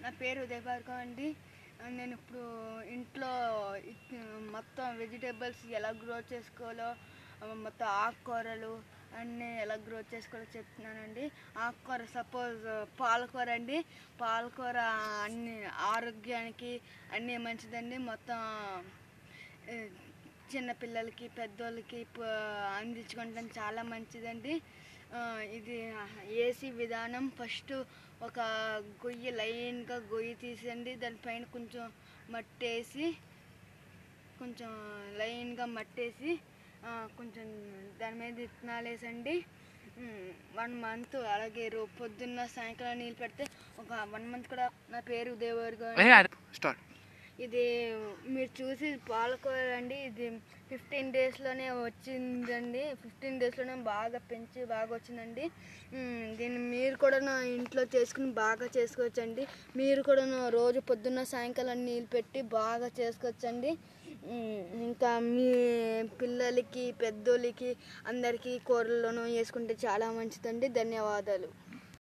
నా పేరు ఉదయభార్గవ్ అండి. నేను ఇప్పుడు ఇంట్లో మొత్తం వెజిటేబుల్స్ ఎలా గ్రో చేసుకోవాలో, మొత్తం ఆకుకూరలు అన్నీ ఎలా గ్రో చేసుకోవాలో చెప్తున్నానండి. ఆకుకూర సపోజ్ పాలకూర అండి. పాలకూర అన్ని ఆరోగ్యానికి అన్నీ మంచిదండి. మొత్తం చిన్నపిల్లలకి పెద్దోళ్ళకి అందించుకుంటాం చాలా మంచిదండి. ఇది వేసి విధానం ఫస్ట్ ఒక గొయ్యి లైన్గా గొయ్యి తీసండి. దానిపైన కొంచెం మట్టేసి కొంచెం లైన్గా మట్టేసి కొంచెం దాని మీద విత్తనాలు వేసండి. 1 మంత్ అలాగే పొద్దున్న సాయంకాలం నీళ్ళు పెడితే ఒక 1 మంత్ కూడా. నా పేరు ఉదయభార్గవ్. ఇది మీరు చూసి పాలకూర అండి. ఇది 15 డేస్లోనే వచ్చిందండి. 15 డేస్లోనే బాగా పెంచి బాగా వచ్చిందండి. దీన్ని మీరు కూడా ఇంట్లో చేసుకుని బాగా చేసుకోవచ్చండి. మీరు కూడా రోజు పొద్దున్న సాయంకాలం నీళ్ళు పెట్టి బాగా చేసుకోవచ్చండి. ఇంకా మీ పిల్లలకి పెద్దోళ్ళకి అందరికీ కూరల్లోనూ వేసుకుంటే చాలా మంచిదండి. ధన్యవాదాలు.